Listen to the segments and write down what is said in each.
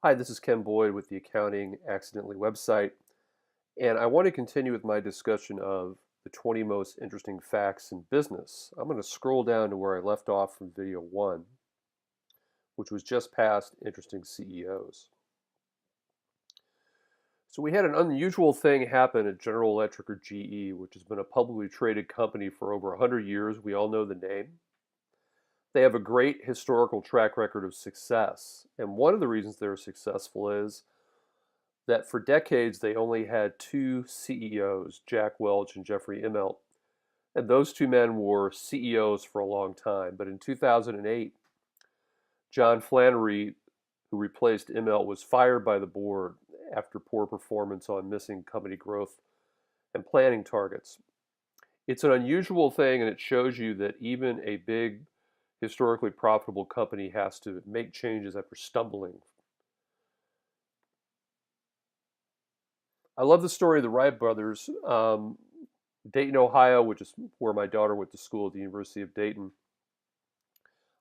Hi, this is Ken Boyd with the Accounting Accidentally website, and I want to continue with my discussion of the 20 most interesting facts in business. I'm going to scroll down to where I left off from video one, which was just past interesting CEOs. So we had an unusual thing happen at General Electric or GE, which has been a publicly traded company for over 100 years. We all know the name. They have a great historical track record of success, and one of the reasons they're successful is that for decades they only had two CEOs, Jack Welch and Jeffrey Immelt. And those two men were CEOs for a long time. But in 2008, John Flannery, who replaced Immelt, was fired by the board after poor performance on missing company growth and planning targets. It's an unusual thing, and it shows you that even a big, historically profitable company has to make changes after stumbling. I love the story of the Wright brothers. Dayton, Ohio, which is where my daughter went to school at the University of Dayton.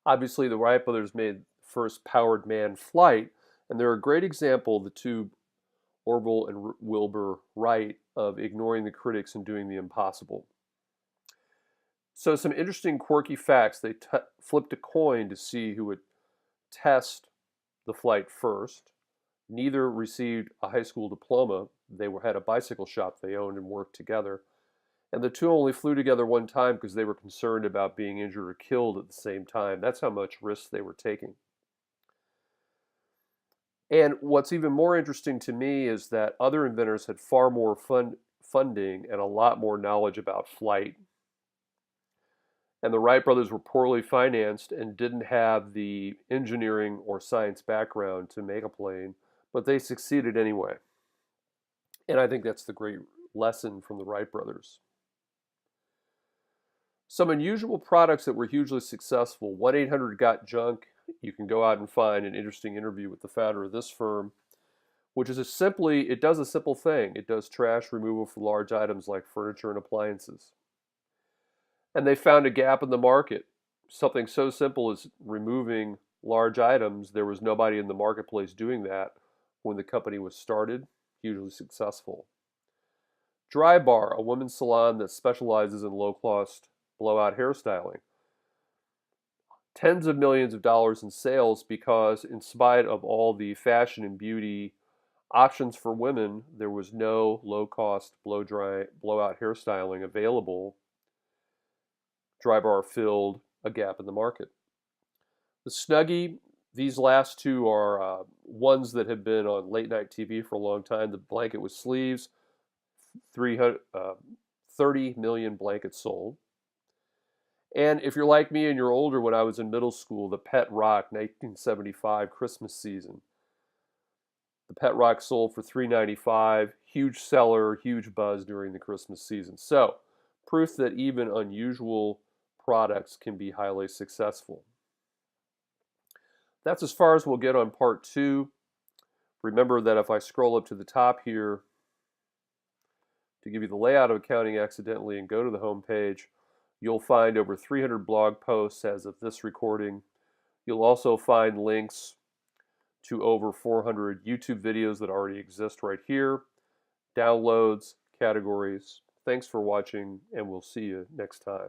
Obviously, the Wright brothers made the first powered manned flight, and they're a great example, the two, Orville and Wilbur Wright, of ignoring the critics and doing the impossible. So, some interesting, quirky facts. They flipped a coin to see who would test the flight first. Neither received a high school diploma. They had a bicycle shop they owned and worked together. And the two only flew together one time because they were concerned about being injured or killed at the same time. That's how much risk they were taking. And what's even more interesting to me is that other inventors had far more funding and a lot more knowledge about flight. And the Wright brothers were poorly financed and didn't have the engineering or science background to make a plane, but they succeeded anyway. And I think that's the great lesson from the Wright brothers. Some unusual products that were hugely successful. 1-800-GOT-JUNK. You can go out and find an interesting interview with the founder of this firm, which is it does a simple thing. It does trash removal for large items like furniture and appliances. And they found a gap in the market. Something so simple as removing large items, there was nobody in the marketplace doing that when the company was started. Hugely successful. Dry Bar, a women's salon that specializes in low-cost blowout hairstyling. Tens of millions of dollars in sales because, in spite of all the fashion and beauty options for women, there was no low-cost blowout hairstyling available. Dry Bar filled a gap in the market. The Snuggie, these last two are ones that have been on late night TV for a long time. The blanket with sleeves, 30 million blankets sold. And if you're like me and you're older, when I was in middle school, the Pet Rock 1975 Christmas season. The Pet Rock sold for $3.95. Huge seller, huge buzz during the Christmas season. So, proof that even unusual products can be highly successful. That's as far as we'll get on part two. Remember that if I scroll up to the top here to give you the layout of Accounting Accidentally and go to the home page, you'll find over 300 blog posts as of this recording. You'll also find links to over 400 YouTube videos that already exist right here, downloads, categories. Thanks for watching, and we'll see you next time.